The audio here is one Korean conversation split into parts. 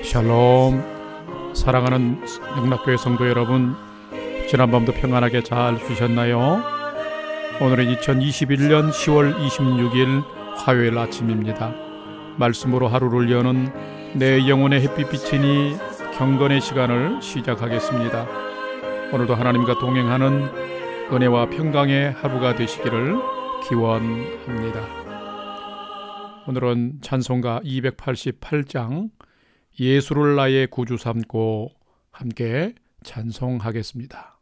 샬롬. 사랑하는 영락교회 성도 여러분, 지난밤도 평안하게 잘 쉬셨나요? 오늘은 2021년 10월 26일 화요일 아침입니다. 말씀으로 하루를 여는 내 영혼의 햇빛 비치니 경건의 시간을 시작하겠습니다. 오늘도 하나님과 동행하는 은혜와 평강의 하루가 되시기를 기원합니다. 오늘은 찬송가 288장 예수를 나의 구주 삼고 함께 찬송하겠습니다.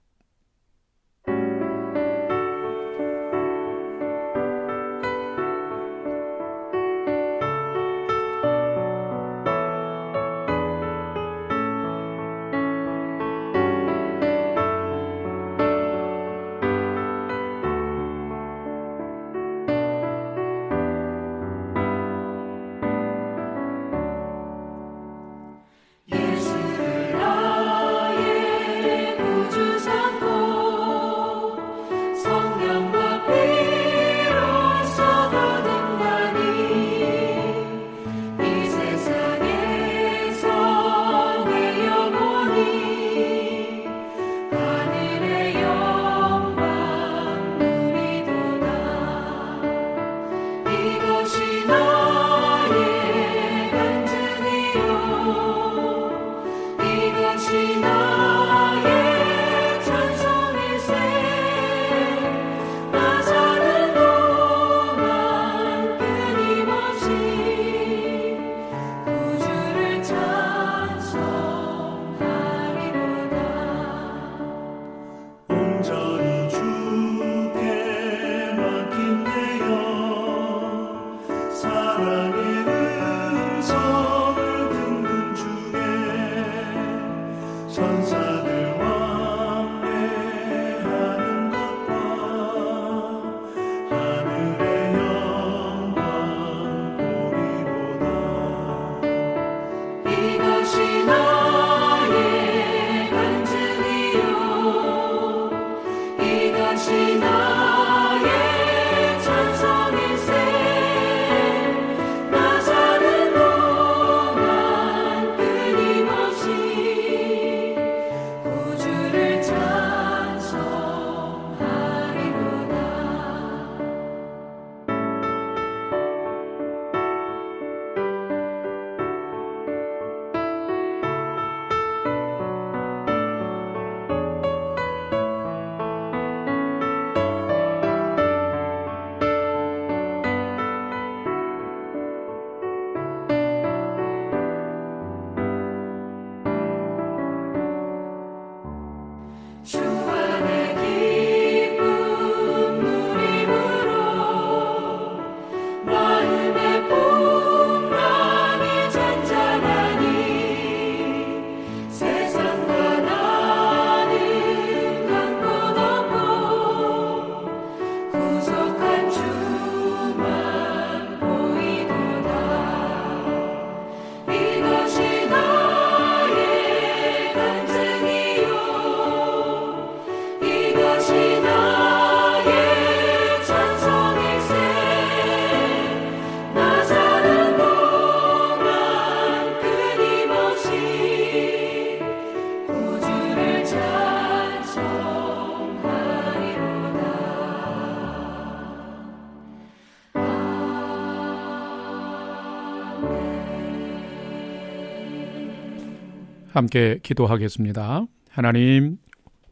함께 기도하겠습니다. 하나님,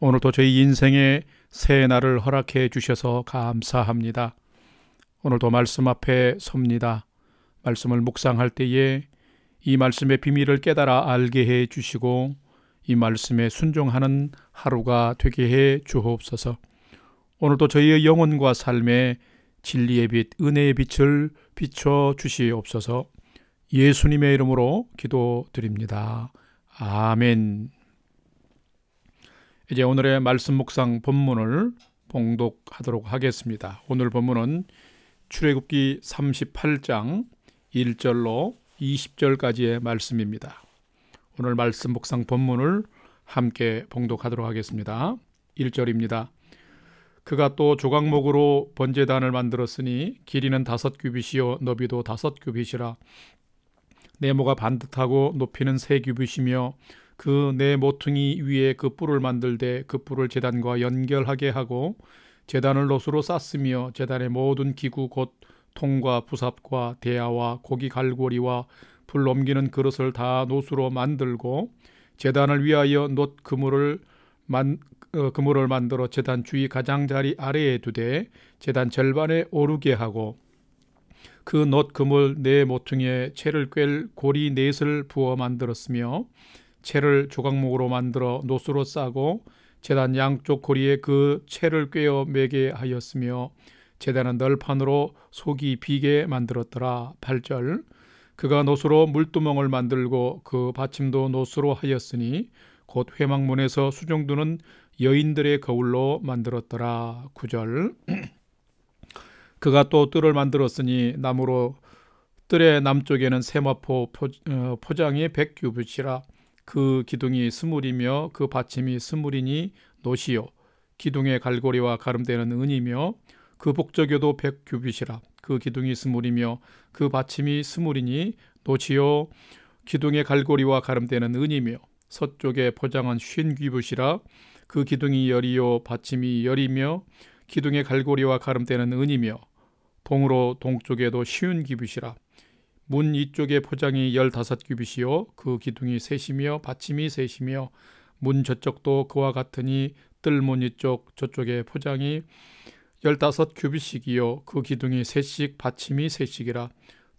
오늘도 저희 인생의 새 날을 허락해 주셔서 감사합니다. 오늘도 말씀 앞에 섭니다. 말씀을 묵상할 때에 이 말씀의 비밀을 깨달아 알게 해 주시고 이 말씀에 순종하는 하루가 되게 해 주옵소서. 오늘도 저희의 영혼과 삶에 진리의 빛, 은혜의 빛을 비춰 주시옵소서. 예수님의 이름으로 기도드립니다. 아멘. 이제 오늘의 말씀 묵상 본문을 봉독하도록 하겠습니다. 오늘 본문은 출애굽기 38장 1절로 20절까지의 말씀입니다. 오늘 말씀 묵상 본문을 함께 봉독하도록 하겠습니다. 1절입니다. 그가 또 조각목으로 번제단을 만들었으니 길이는 5규빗이요 너비도 5규빗이라. 네모가 반듯하고 높이는 3규빗이며 그 네 모퉁이 위에 그 뿔을 만들되 그 뿔을 제단과 연결하게 하고 제단을 놋으로 쌌으며 제단의 모든 기구 곧 통과 부삽과 대야와 고기 갈고리와 불 옮기는 그릇을 다 놋으로 만들고 제단을 위하여 놋 그물을 만들어 제단 주위 가장자리 아래에 두되 제단 절반에 오르게 하고 그 놋 그물 네 모퉁이에 채를 꿰 고리 넷을 부어 만들었으며 채를 조각목으로 만들어 놋으로 싸고 제단 양쪽 고리에 그 채를 꿰어 매게 하였으며 제단은 널판으로 속이 비게 만들었더라. 8절 그가 놋으로 물두멍을 만들고 그 받침도 놋으로 하였으니 곧 회막문에서 수종두는 여인들의 거울로 만들었더라. 9절 그가 또 뜰을 만들었으니 나무로 뜰의 남쪽에는 세마포 포장이 100규빗이라 그 기둥이 스물이며 그 받침이 스물이니 놋이요 기둥의 갈고리와 가름대는 은이며 그 복저교도 100규빗이라 그 기둥이 스물이며 그 받침이 스물이니 놋이요 기둥의 갈고리와 가름대는 은이며 서쪽의 포장은 50규빗이라 그 기둥이 열이요 받침이 열이며 기둥의 갈고리와 가름대는 은이며 동으로 동쪽에도 50규빗이라 문 이쪽의 포장이 15규빗이요 그 기둥이 셋이며 받침이 셋이며 문 저쪽도 그와 같으니 뜰문 이쪽 저쪽의 포장이 15규빗씩이요 그 기둥이 셋씩 받침이 셋씩이라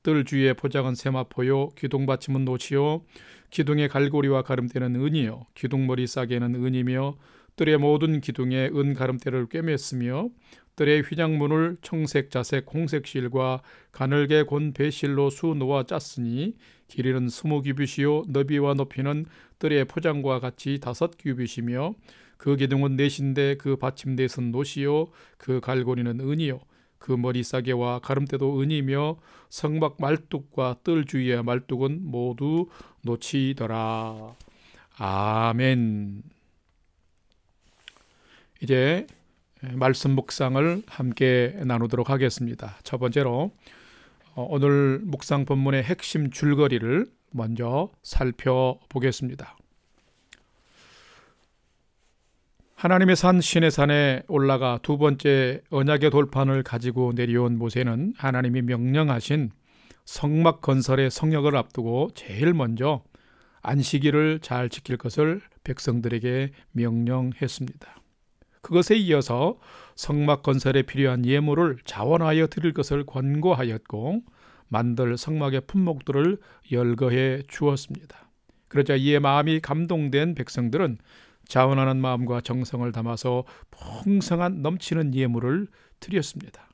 뜰 주위의 포장은 세마포요 기둥 받침은 놋이요 기둥의 갈고리와 가름대는 은이요 기둥머리 싸개는 은이며 뜰의 모든 기둥에 은 가름대를 꿰맸으며 뜰의 휘장문을 청색, 자색, 홍색 실과 가늘게 곤 배실로 수놓아 짰으니 길이는 20규빗이요 너비와 높이는 뜰의 포장과 같이 5규빗이며 그 기둥은 넷인데 그 받침 넷은 놋이요 그 갈고리는 은이요 그 머리 싸개와 가름대도 은이며 성막 말뚝과 뜰 주위의 말뚝은 모두 놋이더라. 아멘. 이제 말씀 묵상을 함께 나누도록 하겠습니다. 첫 번째로 오늘 묵상 본문의 핵심 줄거리를 먼저 살펴보겠습니다. 하나님의 산 시내산에 올라가 두 번째 언약의 돌판을 가지고 내려온 모세는 하나님이 명령하신 성막 건설의 성역을 앞두고 제일 먼저 안식일을 잘 지킬 것을 백성들에게 명령했습니다. 그것에 이어서 성막 건설에 필요한 예물을 자원하여 드릴 것을 권고하였고 만들 성막의 품목들을 열거해 주었습니다. 그러자 이에 마음이 감동된 백성들은 자원하는 마음과 정성을 담아서 풍성한 넘치는 예물을 드렸습니다.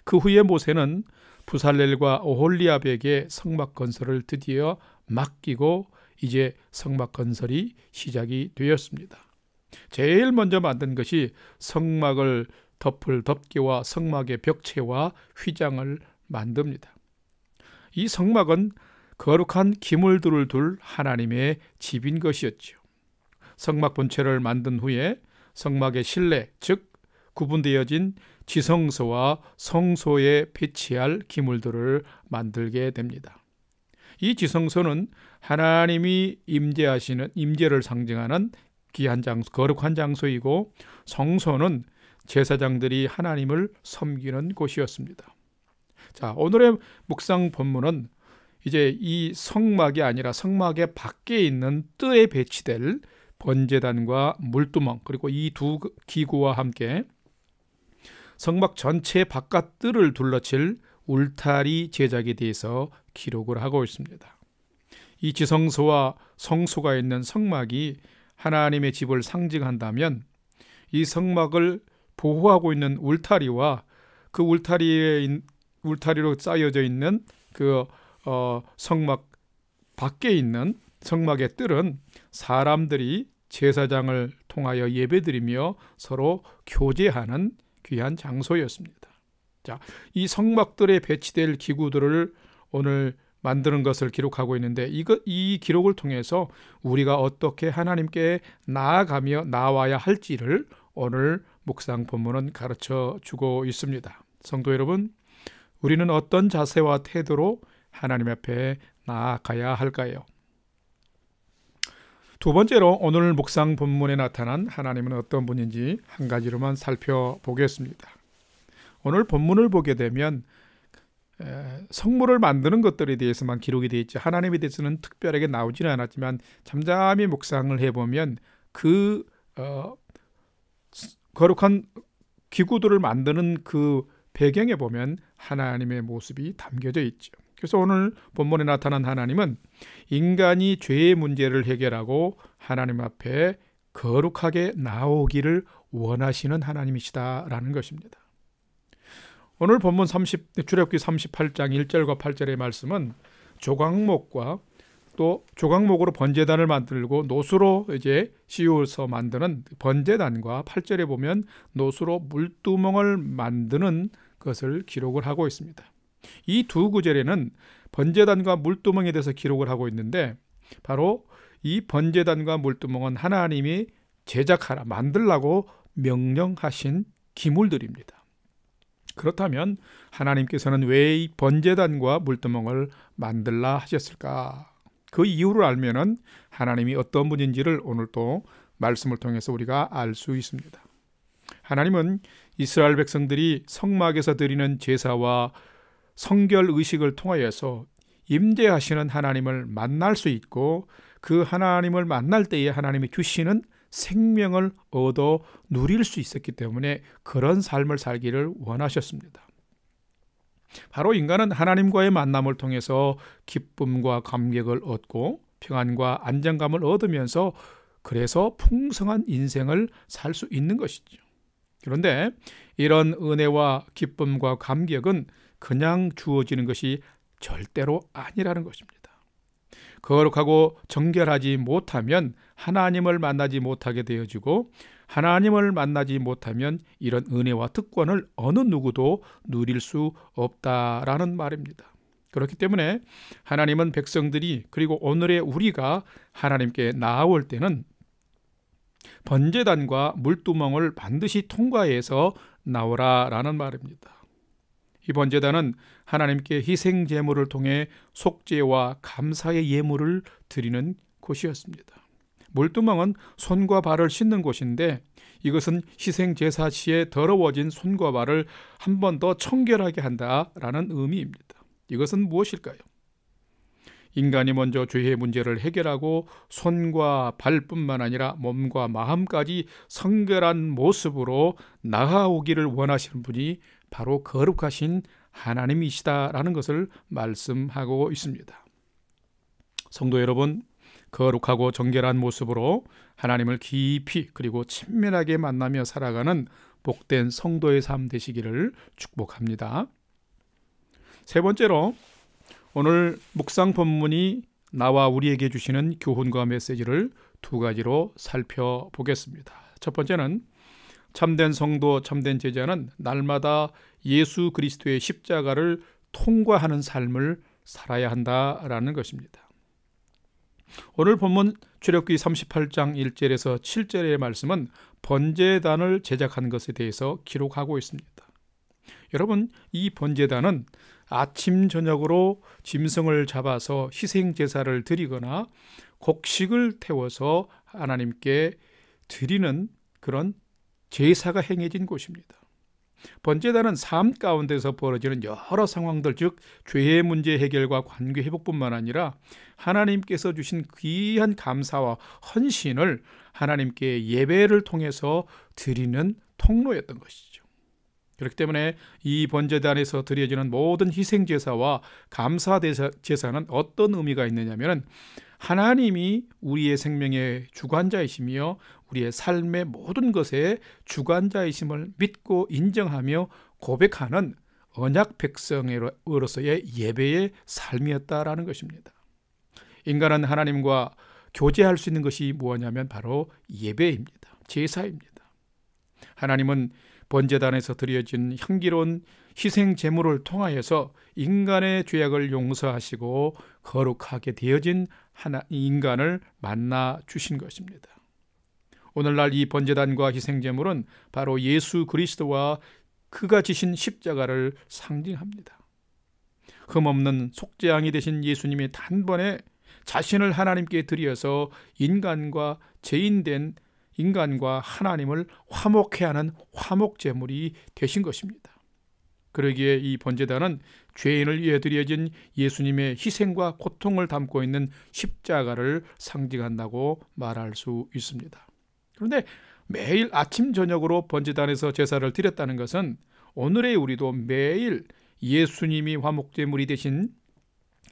그 후에 모세는 부살렐과 오홀리압에게 성막 건설을 드디어 맡기고 이제 성막 건설이 시작이 되었습니다. 제일 먼저 만든 것이 성막을 덮을 덮개와 성막의 벽체와 휘장을 만듭니다. 이 성막은 거룩한 기물들을 둘 하나님의 집인 것이었죠. 성막 본체를 만든 후에 성막의 실내, 즉 구분되어진 지성소와 성소에 배치할 기물들을 만들게 됩니다. 이 지성소는 하나님이 임재를 상징하는 귀한 장소, 거룩한 장소이고 성소는 제사장들이 하나님을 섬기는 곳이었습니다. 자, 오늘의 묵상 본문은 이제 이 성막이 아니라 성막의 밖에 있는 뜰에 배치될 번제단과 물두멍 그리고 이 두 기구와 함께 성막 전체 바깥 뜰을 둘러칠 울타리 제작에 대해서 기록을 하고 있습니다. 이 지성소와 성소가 있는 성막이 하나님의 집을 상징한다면 이 성막을 보호하고 있는 울타리와 그 울타리로 쌓여져 있는 그 성막 밖에 있는 성막의 뜰은 사람들이 제사장을 통하여 예배드리며 서로 교제하는 귀한 장소였습니다. 자, 이 성막들에 배치될 기구들을 오늘 만드는 것을 기록하고 있는데 이 기록을 통해서 우리가 어떻게 하나님께 나아가며 나와야 할지를 오늘 묵상 본문은 가르쳐 주고 있습니다. 성도 여러분, 우리는 어떤 자세와 태도로 하나님 앞에 나아가야 할까요? 두 번째로 오늘 묵상 본문에 나타난 하나님은 어떤 분인지 한 가지로만 살펴보겠습니다. 오늘 본문을 보게 되면 성물을 만드는 것들에 대해서만 기록이 되어 있지 하나님에 대해서는 특별하게 나오지는 않았지만 잠잠히 묵상을 해보면 그 거룩한 기구들을 만드는 그 배경에 보면 하나님의 모습이 담겨져 있죠. 그래서 오늘 본문에 나타난 하나님은 인간이 죄의 문제를 해결하고 하나님 앞에 거룩하게 나오기를 원하시는 하나님이시다라는 것입니다. 오늘 본문 출애굽기 38장 1절과 8절의 말씀은 조각목과 또 조각목으로 번제단을 만들고 노수로 이제 씌워서 만드는 번제단과 8절에 보면 노수로 물두멍을 만드는 것을 기록을 하고 있습니다. 이 두 구절에는 번제단과 물두멍에 대해서 기록을 하고 있는데 바로 이 번제단과 물두멍은 하나님이 제작하라, 만들라고 명령하신 기물들입니다. 그렇다면 하나님께서는 왜 이 번제단과 물두멍을 만들라 하셨을까? 그 이유를 알면은 하나님이 어떤 분인지를 오늘 또 말씀을 통해서 우리가 알 수 있습니다. 하나님은 이스라엘 백성들이 성막에서 드리는 제사와 성결 의식을 통하여서 임재하시는 하나님을 만날 수 있고 그 하나님을 만날 때에 하나님이 주시는 생명을 얻어 누릴 수 있었기 때문에 그런 삶을 살기를 원하셨습니다. 바로 인간은 하나님과의 만남을 통해서 기쁨과 감격을 얻고 평안과 안정감을 얻으면서 그래서 풍성한 인생을 살 수 있는 것이죠. 그런데 이런 은혜와 기쁨과 감격은 그냥 주어지는 것이 절대로 아니라는 것입니다. 거룩하고 정결하지 못하면 하나님을 만나지 못하게 되어지고 하나님을 만나지 못하면 이런 은혜와 특권을 어느 누구도 누릴 수 없다라는 말입니다. 그렇기 때문에 하나님은 백성들이 그리고 오늘의 우리가 하나님께 나아올 때는 번제단과 물두멍을 반드시 통과해서 나오라라는 말입니다. 이 번제단은 하나님께 희생 제물을 통해 속죄와 감사의 예물을 드리는 곳이었습니다. 물두멍은 손과 발을 씻는 곳인데 이것은 희생 제사 시에 더러워진 손과 발을 한 번 더 청결하게 한다라는 의미입니다. 이것은 무엇일까요? 인간이 먼저 죄의 문제를 해결하고 손과 발뿐만 아니라 몸과 마음까지 성결한 모습으로 나아오기를 원하시는 분이 바로 거룩하신 하나님이시다라는 것을 말씀하고 있습니다. 성도 여러분, 거룩하고 정결한 모습으로 하나님을 깊이 그리고 친밀하게 만나며 살아가는 복된 성도의 삶 되시기를 축복합니다. 세 번째로 오늘 묵상 본문이 나와 우리에게 주시는 교훈과 메시지를 두 가지로 살펴보겠습니다. 첫 번째는 참된 성도, 참된 제자는 날마다 예수 그리스도의 십자가를 통과하는 삶을 살아야 한다라는 것입니다. 오늘 본문 출애굽기 38장 1절에서 7절의 말씀은 번제단을 제작한 것에 대해서 기록하고 있습니다. 여러분, 이 번제단은 아침 저녁으로 짐승을 잡아서 희생 제사를 드리거나 곡식을 태워서 하나님께 드리는 그런 제사가 행해진 곳입니다. 번제단은 삶 가운데서 벌어지는 여러 상황들, 즉 죄의 문제 해결과 관계 회복뿐만 아니라 하나님께서 주신 귀한 감사와 헌신을 하나님께 예배를 통해서 드리는 통로였던 것이죠. 그렇기 때문에 이 번제단에서 드려지는 모든 희생제사와 감사제사는 어떤 의미가 있느냐면 하나님이 우리의 생명의 주관자이시며 우리의 삶의 모든 것의 주관자이심을 믿고 인정하며 고백하는 언약 백성으로서의 예배의 삶이었다라는 것입니다. 인간은 하나님과 교제할 수 있는 것이 무엇이냐면 바로 예배입니다. 제사입니다. 하나님은 번제단에서 드려진 향기로운 희생 제물을 통하여서 인간의 죄악을 용서하시고 거룩하게 되어진 인간을 만나 주신 것입니다. 오늘날 이 번제단과 희생 제물은 바로 예수 그리스도와 그가 지신 십자가를 상징합니다. 흠없는 속죄양이 되신 예수님이 단번에 자신을 하나님께 드려서 인간과 죄인된 인간과 하나님을 화목해 하는 화목제물이 되신 것입니다. 그러기에 이 번제단은 죄인을 위해 드려진 예수님의 희생과 고통을 담고 있는 십자가를 상징한다고 말할 수 있습니다. 그런데 매일 아침 저녁으로 번제단에서 제사를 드렸다는 것은 오늘의 우리도 매일 예수님이 화목제물이 되신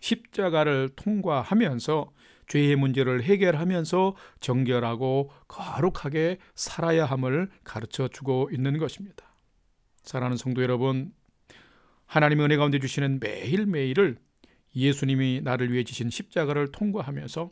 십자가를 통과하면서 죄의 문제를 해결하면서 정결하고 거룩하게 살아야 함을 가르쳐 주고 있는 것입니다. 사랑하는 성도 여러분, 하나님의 은혜 가운데 주시는 매일매일을 예수님이 나를 위해 지신 십자가를 통과하면서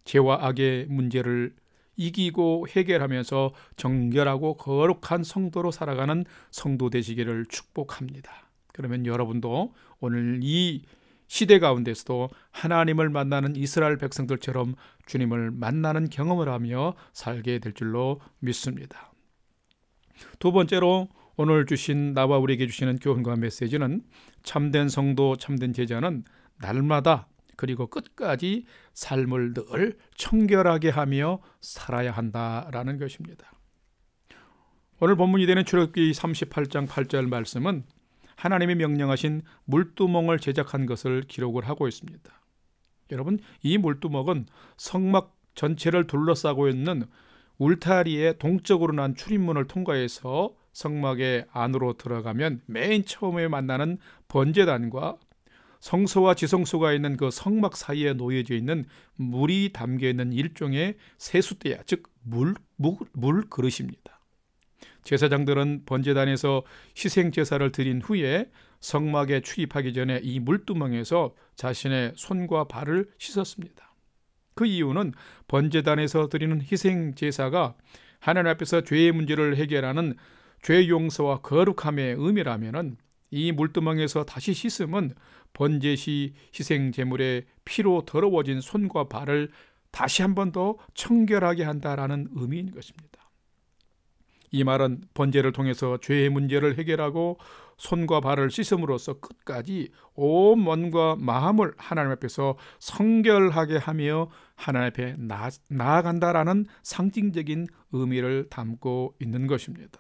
죄와 악의 문제를 이기고 해결하면서 정결하고 거룩한 성도로 살아가는 성도 되시기를 축복합니다. 그러면 여러분도 오늘 이 시대 가운데서도 하나님을 만나는 이스라엘 백성들처럼 주님을 만나는 경험을 하며 살게 될 줄로 믿습니다. 두 번째로 오늘 주신 나와 우리에게 주시는 교훈과 메시지는 참된 성도, 참된 제자는 날마다 그리고 끝까지 삶을 늘 청결하게 하며 살아야 한다라는 것입니다. 오늘 본문이 되는 출애굽기 38장 8절 말씀은 하나님이 명령하신 물두멍을 제작한 것을 기록을 하고 있습니다. 여러분, 이 물두멍은 성막 전체를 둘러싸고 있는 울타리의 동쪽으로 난 출입문을 통과해서 성막의 안으로 들어가면 맨 처음에 만나는 번제단과 성소와 지성소가 있는 그 성막 사이에 놓여져 있는 물이 담겨 있는 일종의 세숫대야, 즉 물 그릇입니다. 제사장들은 번제단에서 희생 제사를 드린 후에 성막에 출입하기 전에 이 물두멍에서 자신의 손과 발을 씻었습니다. 그 이유는 번제단에서 드리는 희생 제사가 하나님 앞에서 죄의 문제를 해결하는 죄 용서와 거룩함의 의미라면은 이 물두멍에서 다시 씻음은 번제 시 희생 제물의 피로 더러워진 손과 발을 다시 한 번 더 청결하게 한다라는 의미인 것입니다. 이 말은 번제를 통해서 죄의 문제를 해결하고 손과 발을 씻음으로써 끝까지 온 몸과 마음을 하나님 앞에서 성결하게 하며 하나님 앞에 나아간다라는 상징적인 의미를 담고 있는 것입니다.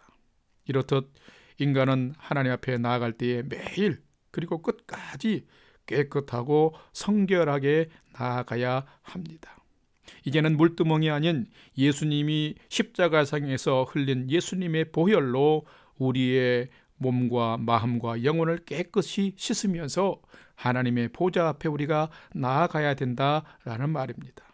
이렇듯 인간은 하나님 앞에 나아갈 때에 매일 그리고 끝까지 깨끗하고 성결하게 나아가야 합니다. 이제는 물두멍이 아닌 예수님이 십자가상에서 흘린 예수님의 보혈로 우리의 몸과 마음과 영혼을 깨끗이 씻으면서 하나님의 보좌 앞에 우리가 나아가야 된다라는 말입니다.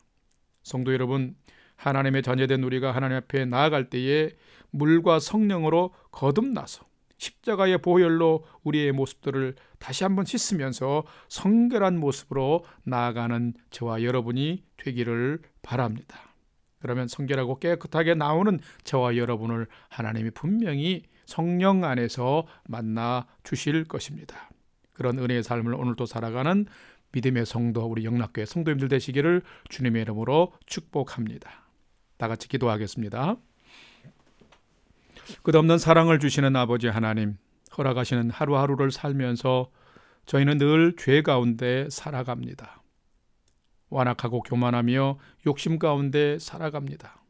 성도 여러분, 하나님의 자녀된 우리가 하나님 앞에 나아갈 때에 물과 성령으로 거듭나서 십자가의 보혈로 우리의 모습들을 다시 한번 씻으면서 성결한 모습으로 나아가는 저와 여러분이 되기를 바랍니다. 그러면 성결하고 깨끗하게 나오는 저와 여러분을 하나님이 분명히 성령 안에서 만나 주실 것입니다. 그런 은혜의 삶을 오늘도 살아가는 믿음의 성도, 우리 영락교회 성도님들 되시기를 주님의 이름으로 축복합니다. 다 같이 기도하겠습니다. 끝없는 사랑을 주시는 아버지 하나님, 허락하시는 하루하루를 살면서 저희는 늘 죄 가운데 살아갑니다. 완악하고 교만하며 욕심 가운데 살아갑니다.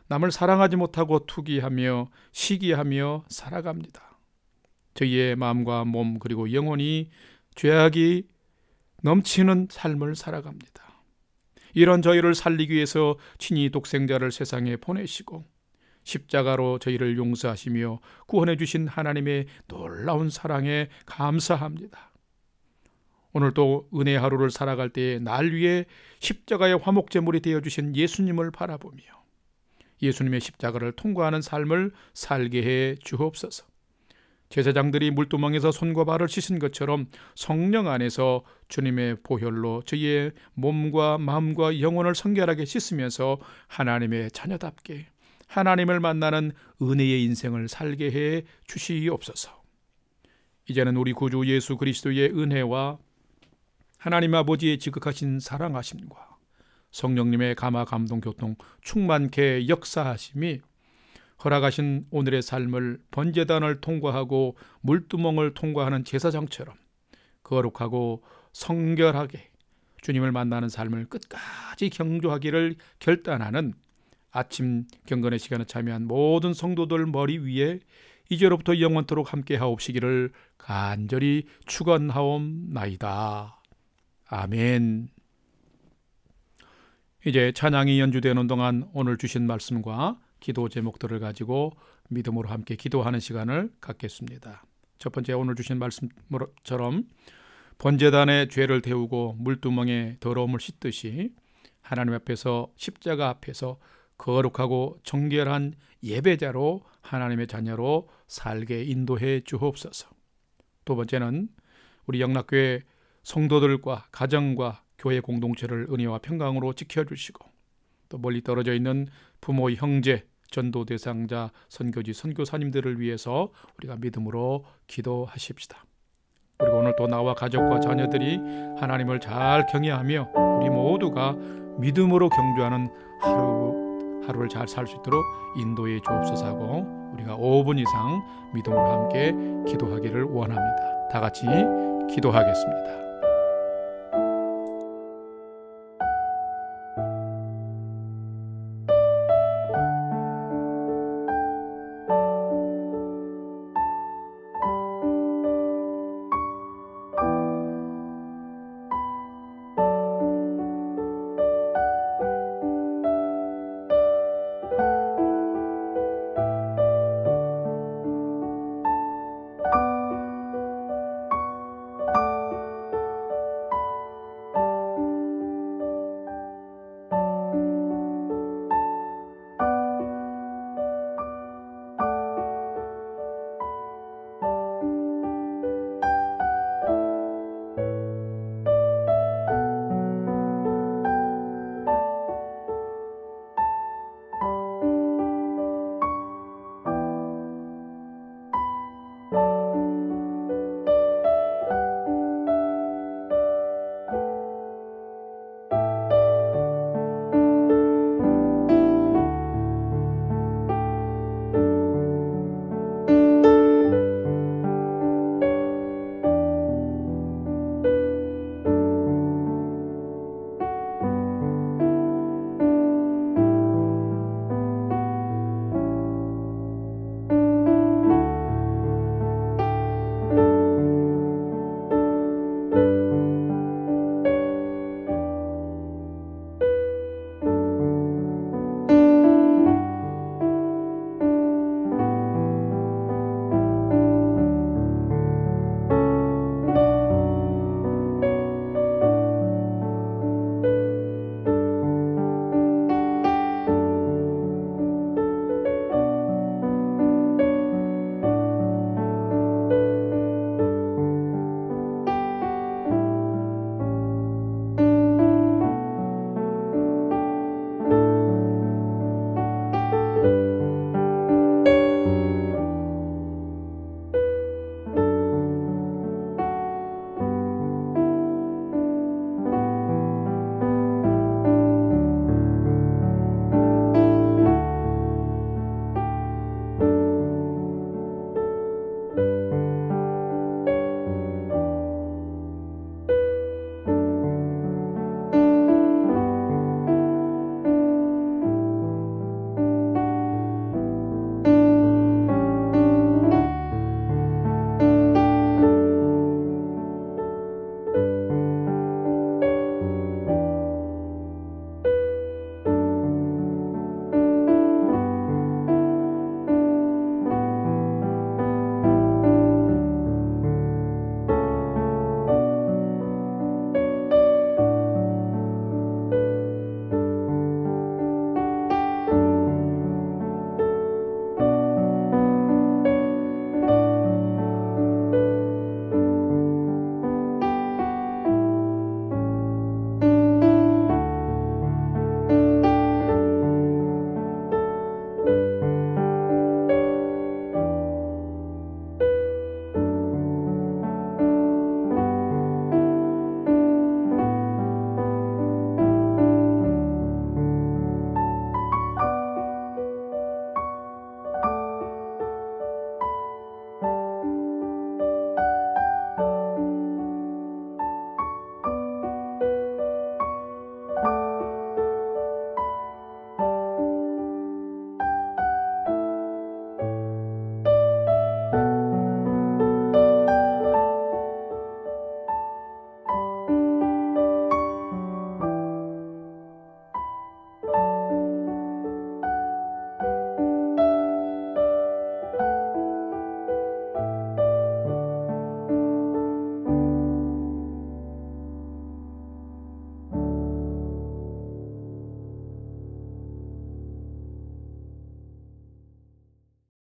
남을 사랑하지 못하고 투기하며 시기하며 살아갑니다. 저희의 마음과 몸 그리고 영혼이 죄악이 넘치는 삶을 살아갑니다. 이런 저희를 살리기 위해서 친히 독생자를 세상에 보내시고 십자가로 저희를 용서하시며 구원해 주신 하나님의 놀라운 사랑에 감사합니다. 오늘도 은혜의 하루를 살아갈 때에 날 위해 십자가의 화목제물이 되어주신 예수님을 바라보며 예수님의 십자가를 통과하는 삶을 살게 해 주옵소서. 제사장들이 물두멍에서 손과 발을 씻은 것처럼 성령 안에서 주님의 보혈로 저희의 몸과 마음과 영혼을 성결하게 씻으면서 하나님의 자녀답게 하나님을 만나는 은혜의 인생을 살게 해 주시옵소서. 이제는 우리 구주 예수 그리스도의 은혜와 하나님 아버지의 지극하신 사랑하심과 성령님의 감화 감동 교통 충만케 역사하심이 허락하신 오늘의 삶을 번제단을 통과하고 물두멍을 통과하는 제사장처럼 거룩하고 성결하게 주님을 만나는 삶을 끝까지 경주하기를 결단하는 아침 경건의 시간에 참여한 모든 성도들 머리 위에 이제로부터 영원토록 함께 하옵시기를 간절히 축원하옵나이다. 아멘. 이제 찬양이 연주되는 동안 오늘 주신 말씀과 기도 제목들을 가지고 믿음으로 함께 기도하는 시간을 갖겠습니다. 첫 번째, 오늘 주신 말씀처럼 번제단의 죄를 데우고 물두멍에 더러움을 씻듯이 하나님 앞에서, 십자가 앞에서 거룩하고 정결한 예배자로 하나님의 자녀로 살게 인도해 주옵소서. 두 번째는 우리 영락교회 성도들과 가정과 교회 공동체를 은혜와 평강으로 지켜주시고, 또 멀리 떨어져 있는 부모, 형제, 전도 대상자, 선교지, 선교사님들을 위해서 우리가 믿음으로 기도하십시다. 그리고 오늘 또 나와 가족과 자녀들이 하나님을 잘 경외하며 우리 모두가 믿음으로 경주하는 하루를 잘 살 수 있도록 인도해 주옵소서 하고, 우리가 5분 이상 믿음으로 함께 기도하기를 원합니다. 다 같이 기도하겠습니다.